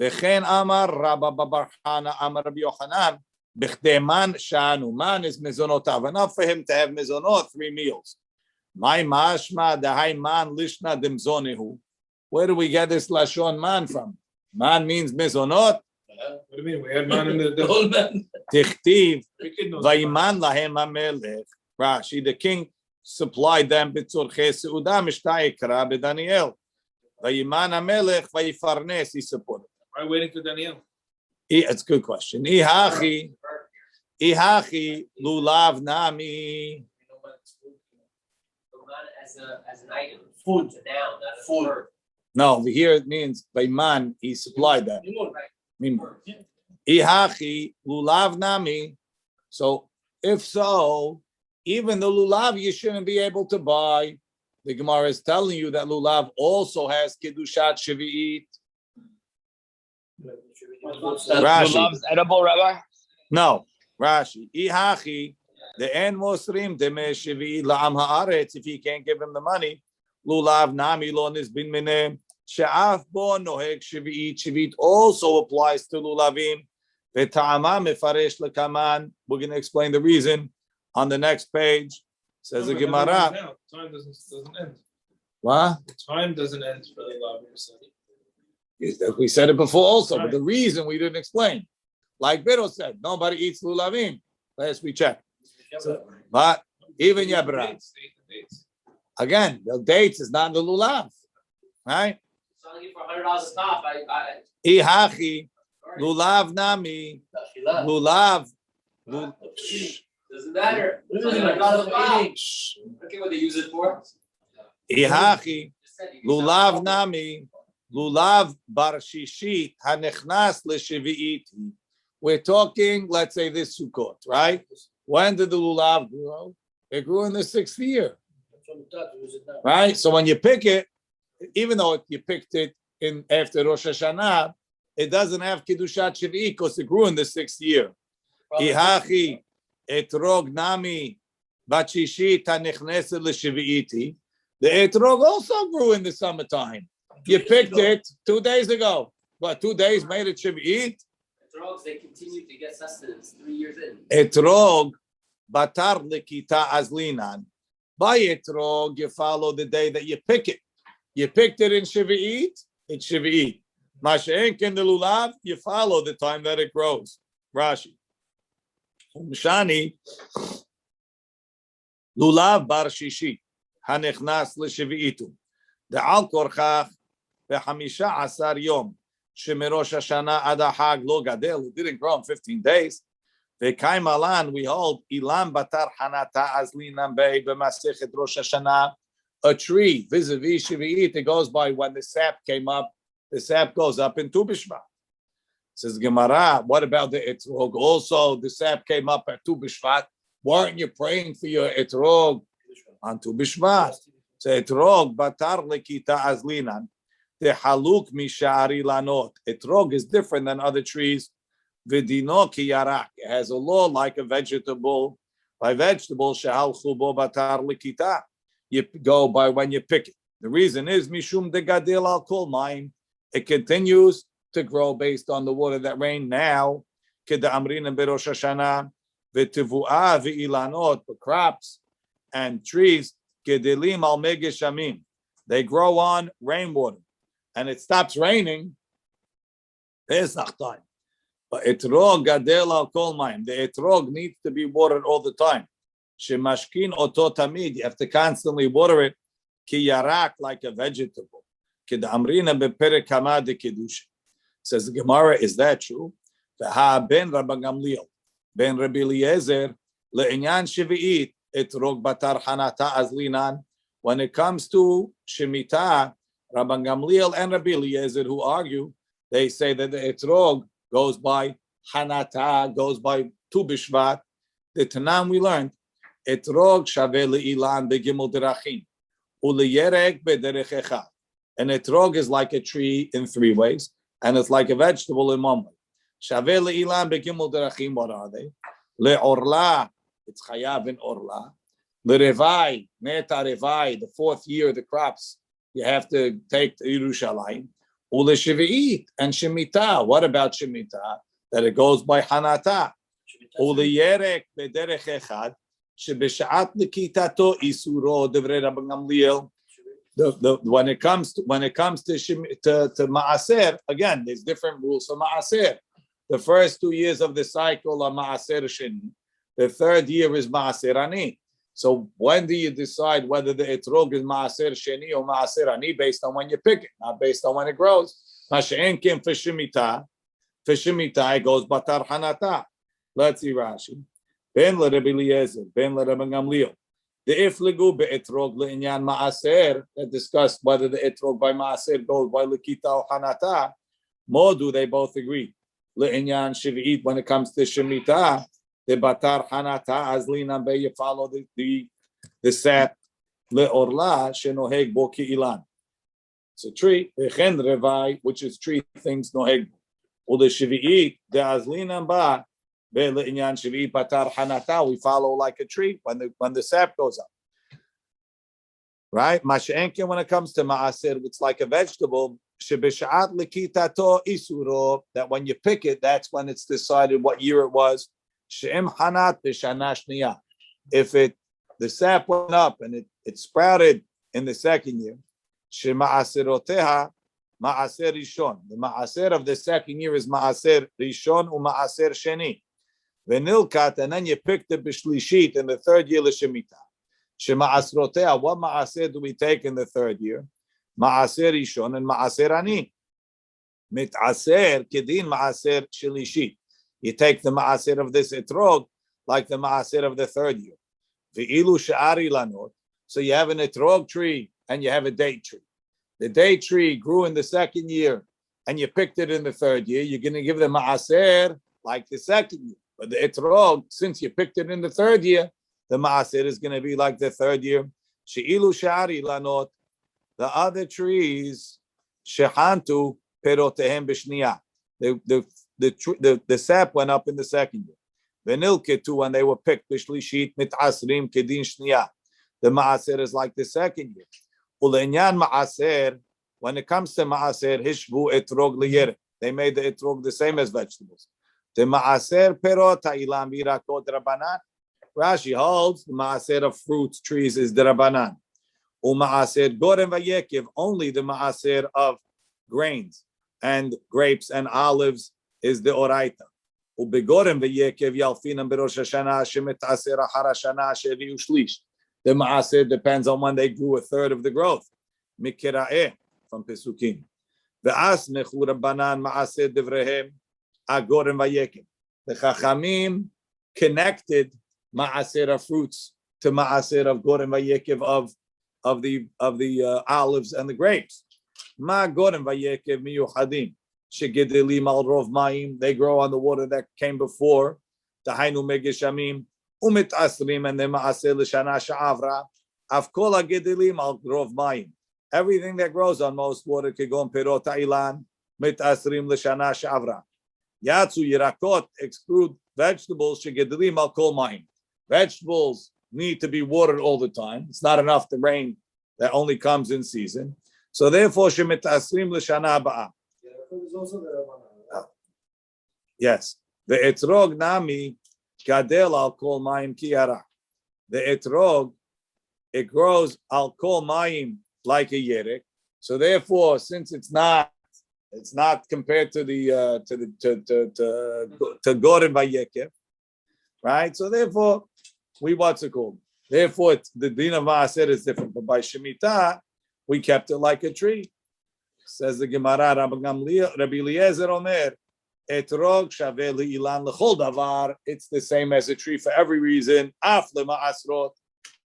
V'chen amar Rabba bar Hana amar Rabbi Yochanan. Bichdei man shanu. Man is mezonotav. Enough for him to have mezonot, 3 meals. My mashma dahai man lishna demzonehu. Where do we get this lashon man from? Man means mezonot. What do you mean? We had man in the whole man. Tichtiv Wicked knows. vayman lahem hamelech. Rashi, the king supplied them b'tzorchei seuda mishtay kara b'Daniel. Vayman hamelech vayifarnes. He supported. Why waiting for Daniel? It's a good question. Ihachi lulav nami. As an item, food, a noun, not a word. No, over here it means by man he supplied that. Ihachi lulav nami. So if so, even the lulav you shouldn't be able to buy. The Gemara is telling you that lulav also has kedushat shvi'it. Rashi. Love's edible, Rabbi? No, Rashi. Ihachi, the en mosrim deme shvi'it la'am haaretz. If he can't give him the money, lulav nami lo nisbin minem she'af bo nohek shvi'it. Shvi'it also applies to lulavim. Ve'ta'ama mefaresh lekaman. We're going to explain the reason on the next page. Says the Gemara. Time doesn't end. What? Time doesn't end for the love of We said it before also, but the reason we didn't explain. Like Biro said, nobody eats lulavim. Last we checked. But even Yabra. Again, the dates is not in the lulav. Right? Selling it for $100 a top. Ihachi, lulav nami, lulav. Doesn't matter. Selling $100 a pop. Okay, what they use it for? Ihachi, lulav nami, lulav bar shishit hanechnas l'shevi'it. We're talking, let's say this Sukkot, right? When did the lulav grow? It grew in the 6th year, right? So when you pick it, even though you picked it in after Rosh Hashanah, it doesn't have kedushat shvi'it because it grew in the 6th year. Ihachi etrog nami bachishit hanechneset l'shevi'iti. The etrog also grew in the summertime. You picked it 2 days ago. What, 2 days made it shvi'it? Etrogs, they continue to get sustenance 3 years in. Etrog batar lekita azlinan. By etrog, you follow the day that you pick it. You picked it in shvi'it, it's shvi'it. Masha'enk in the lulav, you follow the time that it grows. Rashi. Umshani lulav bar shishi hanechnas l'shvi'itu. The al korchach ב-15 יום שמראש השנה עד החג לא גדל, it didn't grow in 15 days. וקיים עלן, we hold, אילם בתר חנתה אז לינם במסכת ראש השנה, a tree, vis-a-vis Shvi'it, it goes by when the sap came up, the sap goes up in Tu B'Shvat. Says Gemara, what about the etrog? Also, the sap came up at Tu B'Shvat. Weren't you praying for your etrog on Tu B'Shvat? So etrog, batar lekita azlinan. The haluk mishari lanot. Etrog is different than other trees. Vidino ki yarak. It has a law like a vegetable. By vegetable, shehal chubo batar lekita. You go by when you pick it. The reason is mishum de gadil al kol mayim. It continues to grow based on the water that rained now. Keda amrin and berosh Hashanah, v'tivua v'ilanot, the crops and trees, kedelim al megeshamim. They grow on rainwater, and it stops raining. There's not time. But etrog gadel al kol mayim. The etrog needs to be watered all the time. Shemashkin oto tamid. You have to constantly water it. Ki yarak, like a vegetable. Keda amrina beperek hamad kedusha. Says the Gemara, is that true? Ben Rabbi Gamliel, Ben Rabbi Eliezer, le'inyan shvi'it etrog batar hanata azlinan. When it comes to Shemitah, Rabbi Gamliel and Rabbi Eliezer, who argue, they say that the etrog goes by hanata, goes by Tu B'Shvat. The Tanam we learned, etrog shaveh le'ilan begimel derachim, u'leyerek bederech echad. An etrog is like a tree in three ways. And it's like a vegetable in one way. Shaveh le'ilan begimel derachim, what are they? Le'orla, it's chayav in orla. Le'revai, neta revai, the fourth year, the crops, you have to take to Yerushalayim. U'le'shvi'it, and Shemitah. What about Shemitah? That it goes by hanata. U'leyerek bederech echad, shebesha'at lekitato isuro, devrei Rabbi Gamliel. When it comes to Ma'aser, again, there's different rules for Ma'aser. The first 2 years of the cycle are Ma'aser Sheni. The third year is Ma'aser Ani. So when do you decide whether the etrog is Ma'aser Sheni or Ma'aser Ani? Based on when you pick it, not based on when it grows. Masha'en kim for Shemitah it goes Batar Hanata. Let's see Rashi. Ben le Rabbi Eliezer, ben le Rabbi Gamliel. The ifligu be'etrog le'inyan ma'aser, that discussed whether the etrog by ma'aser goes by lekita or hanata. Modu, they both agree. Le'inyan shvi'it, when it comes to shemitah, the batar hanata azlinan be, you follow the sap le'orla shenoheg bo ki'ilan. It's a tree. Vechen revai, which is tree things noheg. Or the shvi'it, the azlinan ba. We follow like a tree when the sap goes up. Right? Masha'enke, when it comes to ma'aser, it's like a vegetable. That when you pick it, that's when it's decided what year it was. If the sap went up and it sprouted in the second year, ma'aser rishon. The ma'aser of the second year is ma'aser rishon or ma'aser sheni. Venilkat, and then you pick the bishlishit in the third year l'shemitah. Shema asrotea, what ma'aser do we take in the third year? Ma'aser rishon and ma'aser ani. Mit'aser kedin ma'aser shelishit. You take the ma'aser of this etrog like the ma'aser of the third year. Ve'ilu she'ari lanot. So you have an etrog tree and you have a date tree. The date tree grew in the second year and you picked it in the third year. You're going to give the ma'aser like the second year. But the etrog, since you picked it in the third year, the ma'aser is going to be like the third year. She'ilu shari lanot. The other trees, shehantu perotehem b'shniya. The sap went up in the second year. Venilketu, when they were picked, b'shlishit mitasrim kedin shniya. The ma'aser is like the second year. Ulenyan ma'aser, when it comes to ma'aser, hishvu etrog liyeret. They made the etrog the same as vegetables. The ma'aser perot ha'ilam virakot drabanan. Rashi holds the ma'aser of fruits, trees is drabanan. U'ma'aser gorem vayekiv, only the ma'aser of grains and grapes and olives is the oraita. U'begorem vayekiv yalfinam berosh hashana shemit'aser achar hashana shevi'u shlish. The ma'aser depends on when they grew a third of the growth. Mikira'eh, from Pesukim. Ve'as nechu rabbanan ma'aser devrehem. The Chachamim connected ma'aser of fruits to ma'aser of gorem vayekiv of olives and the grapes. Ma gorim vayekev miyuchadim shegedelim al rov mayim. They grow on the water that came before. Tahainu megeshamim umit asrim and maaseh l'shana she'avra. Afkol hagedelim al rov mayim. Everything that grows on most water, kegon perot ha'ilan, mit asrim l'shana she'avra. Yatsu yirakot exclude vegetables shegedelim al kol mayim. Vegetables need to be watered all the time. It's not enough to rain that only comes in season. So therefore, shemit asrim l'shana ha'ba'ah. Yes, the etrog nami gadel al kol mayim kiyara. The etrog, it grows al kol mayim like a yerek. So therefore, since it's not compared to the gorim vayekev, right? So therefore, what's it called? Therefore, the din of Maaser is different. But by Shemitah, we kept it like a tree. Says the Gemara, Rabbi Eliezer Omer, Etrog shaveh li'ilan l'chol davar. It's the same as a tree for every reason. Af lema'asrot.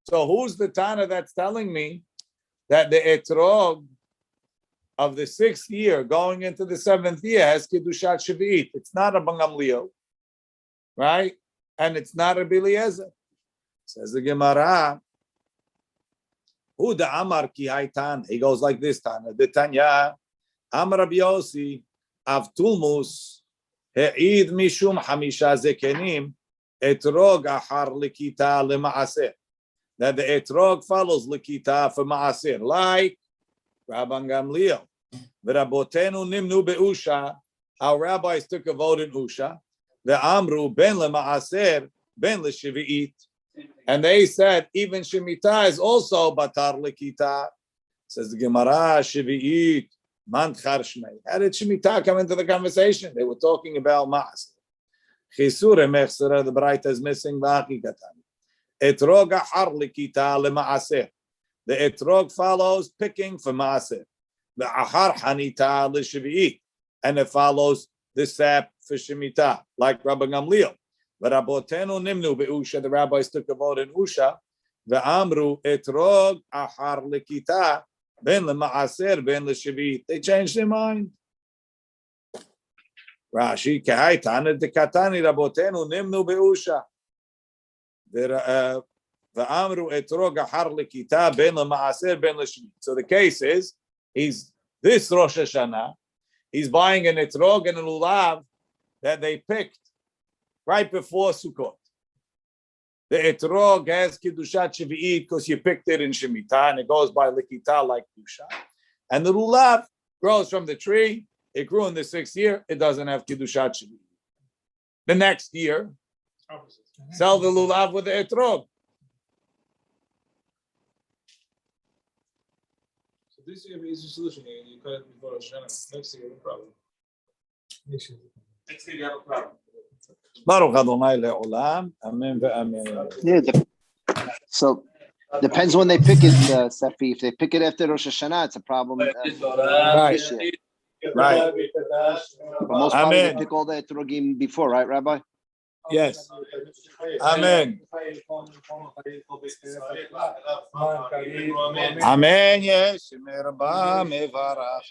So who's the Tana that's telling me that the etrog of the 6th year going into the 7th year has kedushat shvi'it? It's not a Gamliel, right? And it's not a Eliezer. Says the Gemara, Uda Amar ki haitan. He goes like this, Tana. The Tanya, Amar Rabbi Yossi, Avtulmus, He'id mishum hamisha zekenim, etrog ahar likita lema'aseh. That the etrog follows likita for ma'aseh, like Rabban Gamliel. V'rabotenu nimnu be'usha. Our rabbis took a vote in Usha. The Amru ben lema'aseh, ben l'shvi'it. And they said even Shemitah is also batar likita. Says the Gemara, Shvi'it, man charshmei. How did Shemitah come into the conversation? They were talking about Ma'aseh. Chisur emechsera, the Braita is missing v'achikatan. Etrog ahar likita leMa'aseh. The etrog follows picking for Ma'aseh. The ahar hanita l'shvi'it. And it follows the sap for Shemitah, like Rabbi Gamliel. V'rabotenu nimnu be'usha. The rabbis took a vote in Usha. V'amru etrog ahar likita ben lema'aser ben l'shvi'it. They changed their mind. Rashi kahai tana dekatani rabotenu nimnu be'usha. V'amru etrog ahar likita ben lema'aser ben l'shvi'it. So the case is, he's this Rosh Hashanah. He's buying an etrog and a lulav that they picked right before Sukkot. The etrog has kedushat shvi'it because you picked it in Shemitah and it goes by likita like kedusha. And the lulav grows from the tree. It grew in the 6th year. It doesn't have kedushat shvi'it. The next year, sell the lulav with the etrog. So this year is a solution. You cut it before Rosh Hashanah. Next year, no problem. Next year, you have a problem. Baruch Adonai le'olam. Amen ve'amen. Yeah. So depends when they pick it, Sefi. If they pick it after Rosh Hashanah, it's a problem. Right. This year. Right. For most part, they Amen. pick all the etrogim before, right, Rabbi? Yes. Amen. Amen. Yes. Merba mevarach.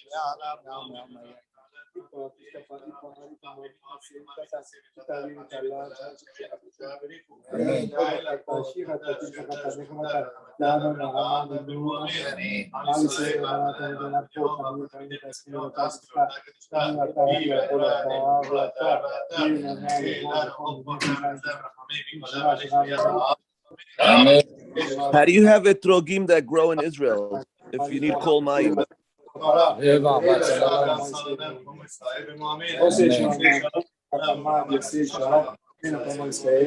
How do you have etrogim that grow in Israel if you need kol mayim?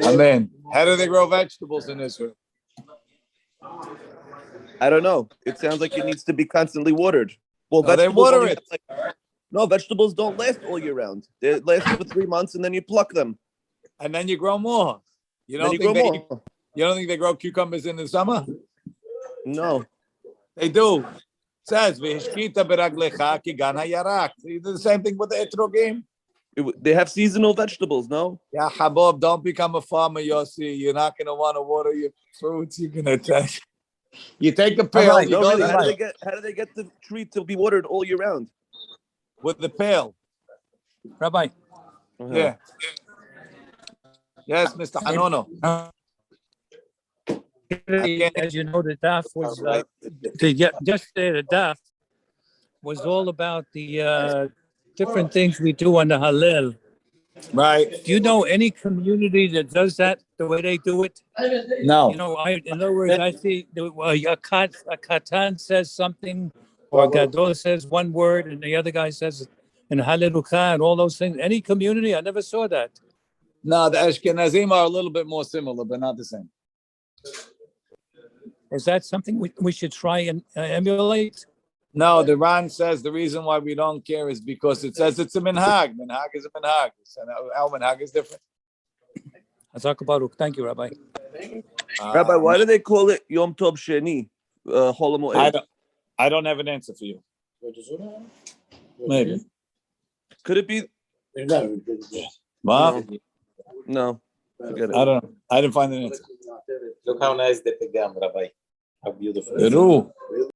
Amen. How do they grow vegetables in Israel? I don't know. It sounds like it needs to be constantly watered. Well, No, they water only it. No, vegetables don't last all year round. They last for 3 months and then you pluck them. And then you grow more. You Then don't you think grow they? more. You don't think they grow cucumbers in the summer? No. They do. It says v'hishkita beraglecha ki gan hayarak. You do the same thing with the etrogim. They have seasonal vegetables, no? Yeah, Habab, don't become a farmer, Yossi. You're not going to want to water your fruits. You're going to touch. You take a pail. You No, go really. there How do they get the tree to be watered all year round? with the pail. Rabbi. Yeah. Yes, Mr. Hanono. As you know, the daf was yesterday. The daf was all about the different things we do on the Hallel. Right. Do you know any community that does that the way they do it? No. You know, in other words, I see a katan says something, or a gadol says one word, and the other guy says in Hallelujah and all those things. Any community? I never saw that. No, the Ashkenazim are a little bit more similar, but not the same. Is that something we should try and emulate? No, the Ran says the reason why we don't care is because it says it's a minhag. Minhag is a minhag. And our minhag is different. Thank you, Rabbi. Rabbi, why do they call it Yom Tov Sheni? Chol Hamoed? I don't have an answer for you. Maybe. Could it be? What? No. Forget it. I don't know. I didn't find an answer. Look how nice the pegam, Rabbi. How beautiful. Peru.